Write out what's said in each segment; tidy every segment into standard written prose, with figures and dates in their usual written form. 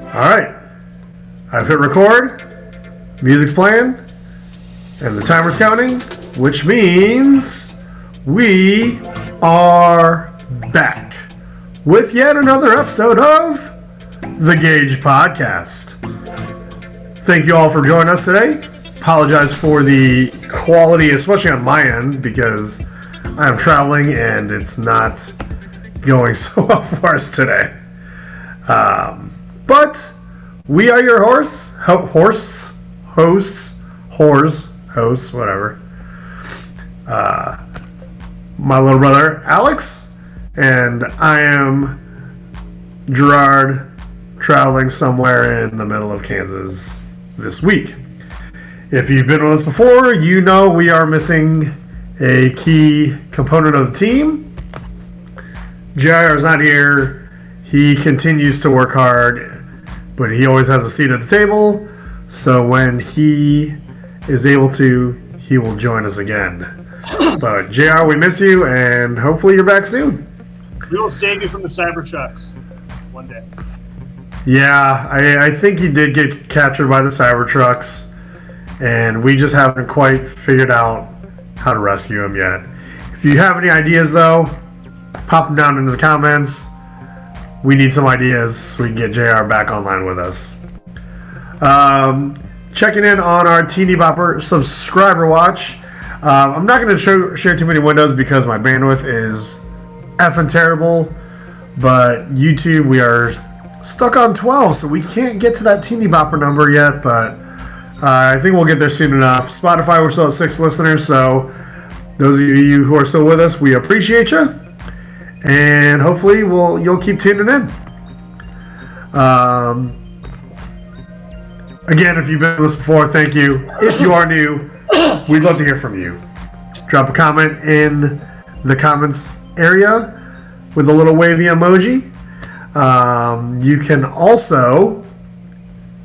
Alright, I've hit record, music's playing, and the timer's counting, which means we are back with yet another episode of the GAJ Podcast. Thank you all for joining us today. Apologize for the quality, especially on my end, because I am traveling and it's not going so well for us today. But we are your hosts, whatever. My little brother, Alex, and I am Gerard, traveling somewhere in the middle of Kansas this week. If you've been with us before, you know we are missing a key component of the team. JR is not here. He continues to work hard, but he always has a seat at the table. So when he is able to, he will join us again. But JR, we miss you, and hopefully you're back soon. We will save you from the Cybertrucks one day. Yeah, I think he did get captured by the Cybertrucks, and we just haven't quite figured out how to rescue him yet. If you have any ideas, though, pop them down into the comments. We need some ideas so we can get JR back online with us. Checking in on our Teeny Bopper subscriber watch. I'm not going to share too many windows because my bandwidth is effing terrible. But YouTube, we are stuck on 12, so we can't get to that Teeny Bopper number yet. But I think we'll get there soon enough. Spotify, we're still at 6 listeners, so those of you who are still with us, we appreciate you. And hopefully you'll keep tuning in. Again, if you've been with us before, thank you. If you are new, we'd love to hear from you. Drop a comment in the comments area with a little wavy emoji. You can also,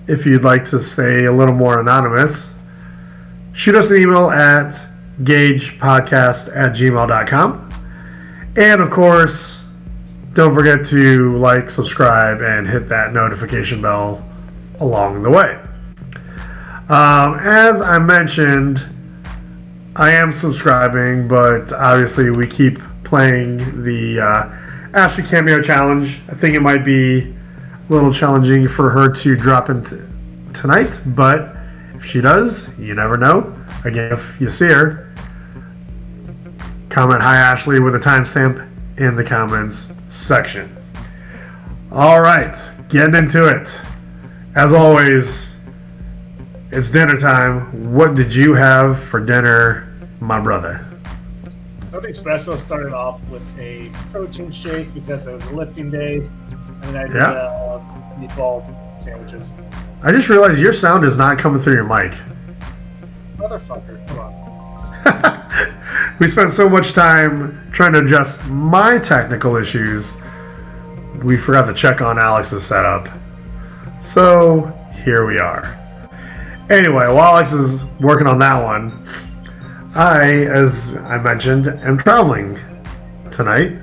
if you'd like to stay a little more anonymous, shoot us an email at gajpodcast@gmail.com. And of course, don't forget to like, subscribe, and hit that notification bell along the way. As I mentioned, I am subscribing, but obviously we keep playing the Ashley Cameo Challenge. I think it might be a little challenging for her to drop in tonight, but if she does, you never know. Again, if you see her, comment "Hi Ashley" with a timestamp in the comments section. All right, getting into it. As always, it's dinner time. What did you have for dinner, my brother? Nothing special. Started off with a protein shake because it was a lifting day, and I did meatball sandwiches. I just realized your sound is not coming through your mic. Motherfucker, come on. We spent so much time trying to adjust my technical issues, we forgot to check on Alex's setup. So here we are. Anyway, while Alex is working on that one, as I mentioned, am traveling tonight.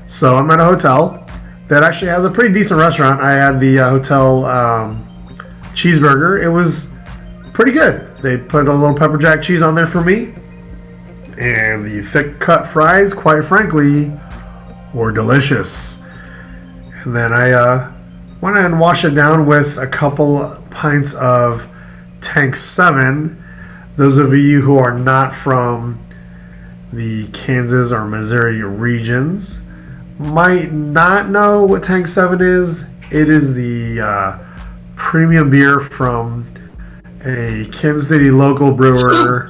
So I'm at a hotel that actually has a pretty decent restaurant. I had the hotel cheeseburger. It was pretty good. They put a little pepper jack cheese on there for me. And the thick cut fries, quite frankly, were delicious. And then I went and washed it down with a couple pints of Tank 7. Those of you who are not from the Kansas or Missouri regions might not know what Tank 7 is. It is the premium beer from a Kansas City local brewer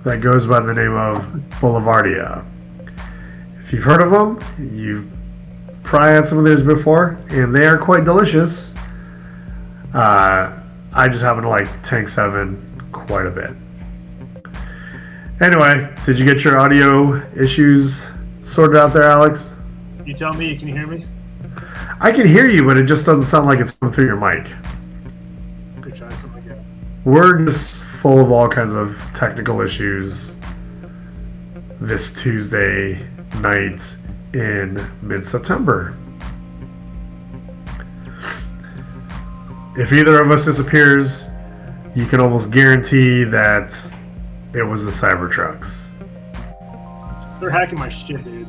that goes by the name of Boulevardia. If you've heard of them, you've probably had some of theirs before, and they are quite delicious. I just happen to like Tank 7 quite a bit. Anyway, did you get your audio issues sorted out there, Alex? You tell me, can you hear me? I can hear you, but it just doesn't sound like it's coming through your mic. Could try something again. We're just full of all kinds of technical issues this Tuesday night in mid-September. if either of us disappears, you can almost guarantee that it was the Cybertrucks. They're hacking my shit, dude.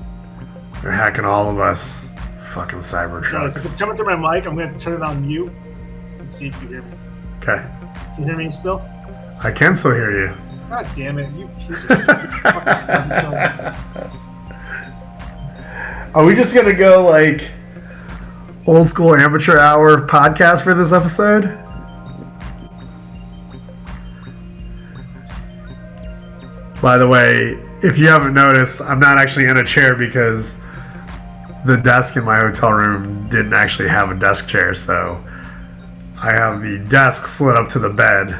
They're hacking all of us. Fucking Cybertrucks. Guys, if it's coming through my mic, I'm going to turn it on mute and see if you hear me. Okay. Can you hear me still? I can still hear you. God damn it, you piece of shit. Are we just going to go like old school amateur hour podcast for this episode? By the way, if you haven't noticed, I'm not actually in a chair because the desk in my hotel room didn't actually have a desk chair, so I have the desk slid up to the bed.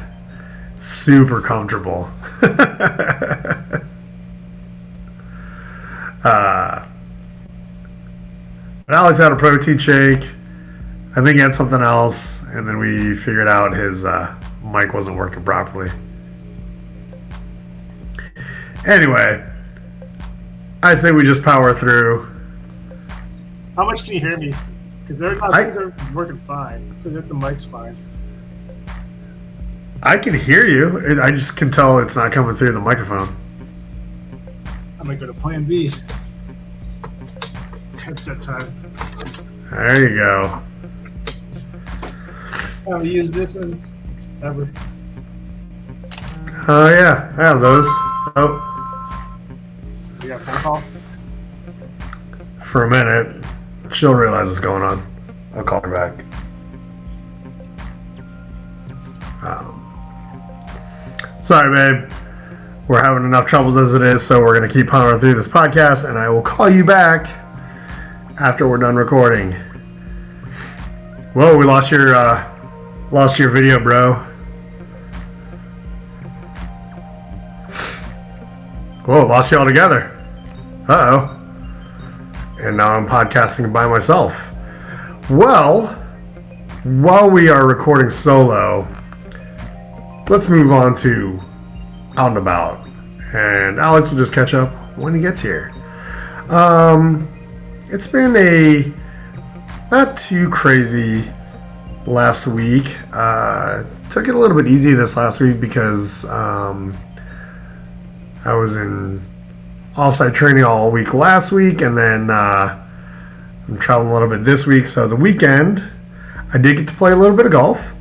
Super comfortable. Alex had a protein shake. I think he had something else, and then we figured out his mic wasn't working properly. Anyway, I say we just power through. How much can you hear me? Because they're working fine. It says that the mic's fine. I can hear you. I just can tell it's not coming through the microphone. I might go to plan B. Headset time. There you go. I haven't used this in ever. Oh, yeah. I have those. Oh. You got a phone call? For a minute. She'll realize what's going on. I'll call her back. Sorry, babe. We're having enough troubles as it is, so we're going to keep powering through this podcast, and I will call you back after we're done recording. Whoa, we lost your video, bro. Whoa, lost you all together. Uh-oh. And now I'm podcasting by myself. Well, while we are recording solo, let's move on to Out and About. And Alex will just catch up when he gets here. It's been a not too crazy last week. Took it a little bit easy this last week because I was in offsite training all week last week, and then I'm traveling a little bit this week. So the weekend, I did get to play a little bit of golf.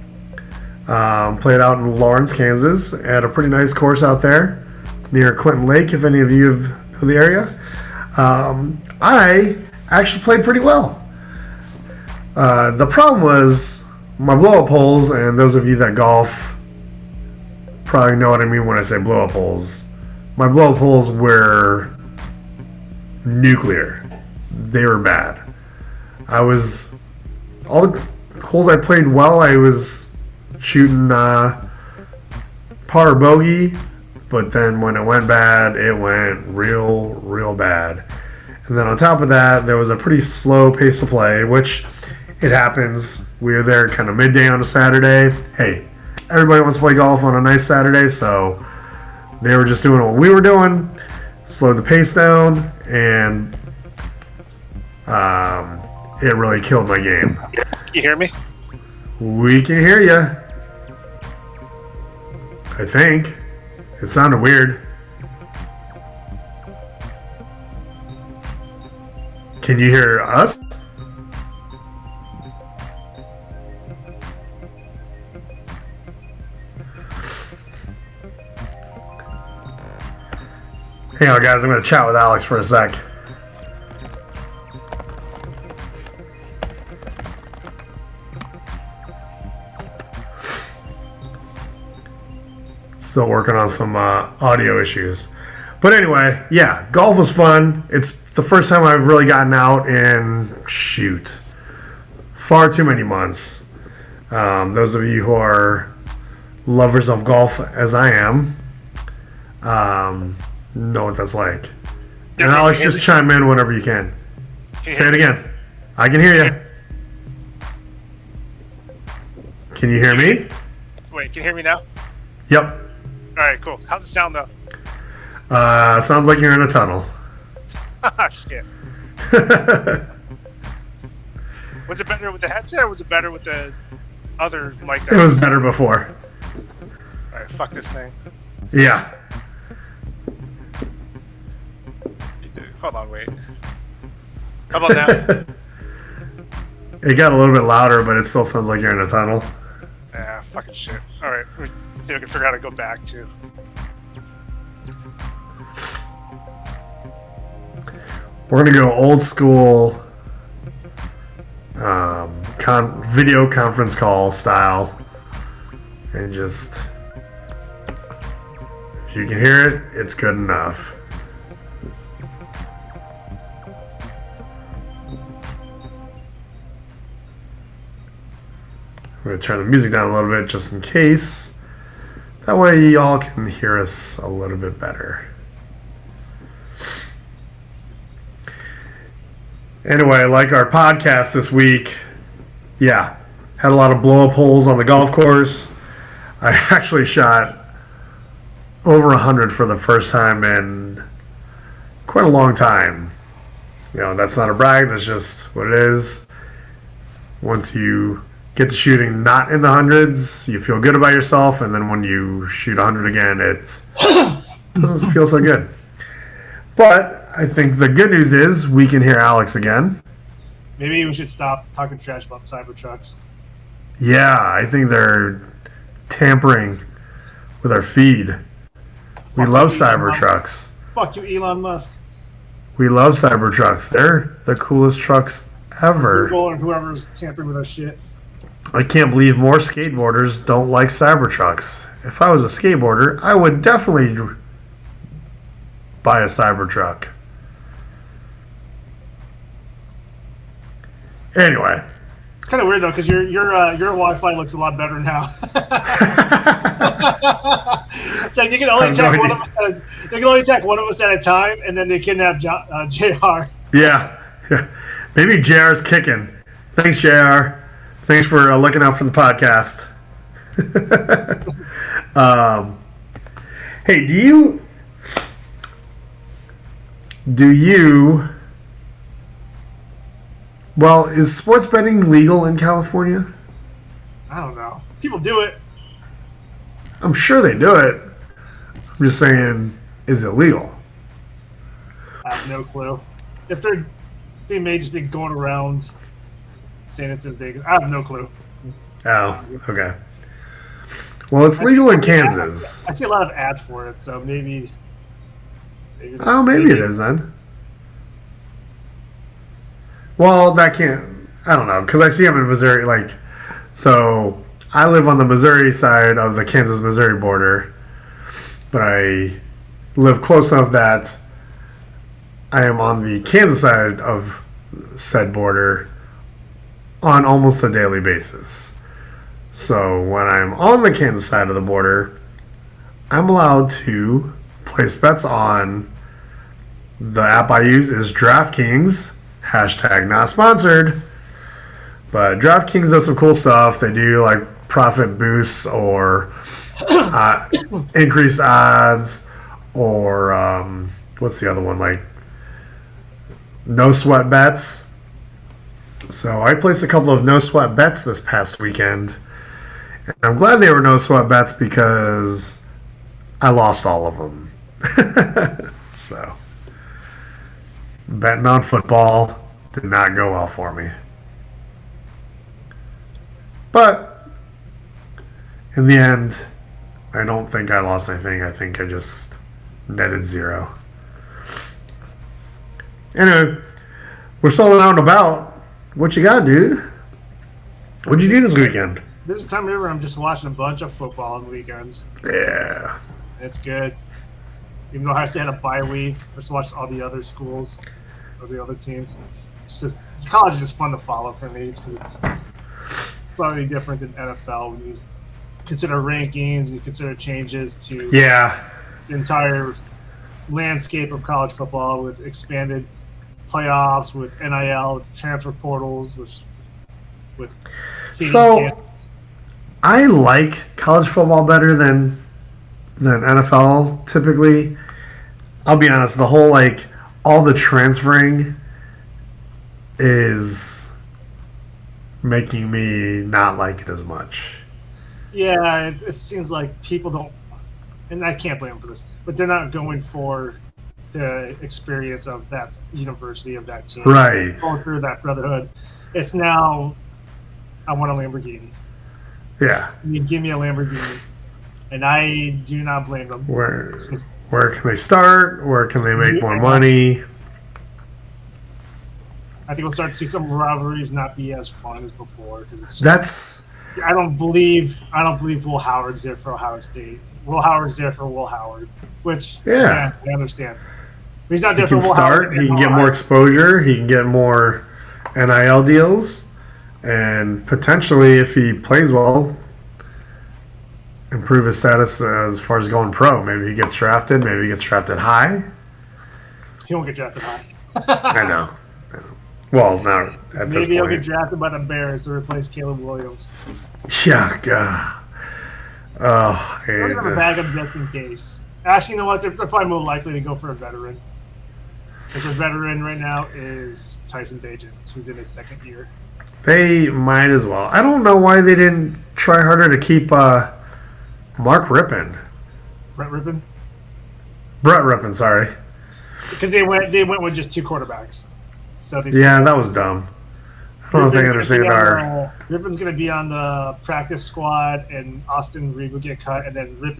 Played out in Lawrence, Kansas, at a pretty nice course out there near Clinton Lake, if any of you know the area. I actually played pretty well. The problem was my blow-up holes, and those of you that golf probably know what I mean when I say blow-up holes. My blow-up holes were nuclear. They were bad. All the holes I played well, I was shooting par or bogey, but then when it went bad, it went real bad. And then on top of that, there was a pretty slow pace of play, which it happens. We were there kind of midday on a Saturday. Hey, everybody wants to play golf on a nice Saturday, so they were just doing what we were doing, slowed the pace down, and it really killed my game. Can you hear me? We can hear you. I think. It sounded weird. Can you hear us? Hang on, guys. I'm going to chat with Alex for a sec. Still working on some audio issues. But anyway, yeah, golf was fun. It's the first time I've really gotten out in, far too many months. Those of you who are lovers of golf, as I am, know what that's like. And Alex, just chime in whenever you can. Say it again. I can hear you. Can you hear me? Wait, can you hear me now? Yep. Alright, cool. How's it sound though? Sounds like you're in a tunnel. Ah, shit. Was it better with the headset or was it better with the other mic. It was better before. Alright, fuck this thing. Yeah. Hold on, wait. How about now? It got a little bit louder, but it still sounds like you're in a tunnel. Ah, fucking shit. Alright, see if I can figure out how to go back to. We're going to go old school video conference call style. And just, if you can hear it, it's good enough. We're going to turn the music down a little bit just in case. That way y'all can hear us a little bit better. Anyway, like our podcast this week, yeah, had a lot of blow-up holes on the golf course. I actually shot over 100 for the first time in quite a long time. You know, that's not a brag, that's just what it is. Once you get to shooting not in the hundreds, you feel good about yourself, and then when you shoot 100 again, it doesn't feel so good. But I think the good news is we can hear Alex again. Maybe we should stop talking trash about Cybertrucks. Yeah, I think they're tampering with our feed. We love Cybertrucks. Fuck you, Elon Musk. We love Cybertrucks. They're the coolest trucks ever. Google and whoever's tampering with our shit. I can't believe more skateboarders don't like Cybertrucks. If I was a skateboarder, I would definitely buy a Cybertruck. Anyway. It's kind of weird though, because your Wi-Fi looks a lot better now. It's like you can only attack one of us. You can only attack one of us at a time, and then they kidnap JR. Yeah. Maybe JR's kicking. Thanks, JR. Thanks for looking out for the podcast. Hey, do you? Well, is sports betting legal in California? I don't know. People do it. I'm sure they do it. I'm just saying, is it legal? I have no clue. They may just be going around saying it's in Vegas. I have no clue. Oh, okay. Well, it's legal in Kansas. I see a lot of ads for it, so maybe Oh, maybe it is then. Well, that can't. I don't know, because I see them in Missouri. So I live on the Missouri side of the Kansas-Missouri border, but I live close enough that I am on the Kansas side of said border on almost a daily basis. So when I'm on the Kansas side of the border, I'm allowed to place bets on. The app I use is DraftKings. # not sponsored. But DraftKings does some cool stuff. They do like profit boosts or increased odds or what's the other one? Like no sweat bets. So I placed a couple of no sweat bets this past weekend. And I'm glad they were no sweat bets because I lost all of them. So betting on football did not go well for me. But in the end, I don't think I lost anything. I think I just netted 0. Anyway, we're still out and about. What you got, dude? What'd you do this weekend? This is the time of year I'm just watching a bunch of football on the weekends. Yeah. It's good. Even though Ohio State had a bye week, I just watched all the other schools or the other teams. It's just college is just fun to follow for me because it's slightly different than NFL when you consider rankings and you consider changes to the entire landscape of college football with expanded playoffs, with NIL, with transfer portals, with teams. So I like college football better than NFL typically. I'll be honest, the whole all the transferring is making me not like it as much. Yeah, it seems like people don't, and I can't blame them for this, but they're not going for the experience of that university, of that team. Right. Going through that brotherhood. It's now, I want a Lamborghini. Yeah. You give me a Lamborghini, and I do not blame them. Where can they start? Where can they make more money? I think we'll start to see some rivalries not be as fun as before because it's just, That's. I don't believe Will Howard's there for Ohio State. Will Howard's there for Will Howard, which Yeah. I understand. But he's not He there for can Will start. Howard. He can get more exposure. He can get more NIL deals, and potentially, if he plays well, improve his status as far as going pro. Maybe he gets drafted. Maybe he gets drafted high. He won't get drafted high. I know. Well, not at this Maybe he'll point. get drafted by the Bears to replace Caleb Williams. Yeah, God. Oh, They're going to have a backup just in case. Actually, you know what? They're probably more likely to go for a veteran. Because their veteran right now is Tyson Bagent, who's in his second year. They might as well. I don't know why they didn't try harder to keep Mark Rippon. Brett Rippon? Brett Rippon, sorry. Because they went with just two quarterbacks. So they That was dumb. I don't think I understand our. Rippon's going to be on the practice squad, and Austin Reed will get cut, and then Rippon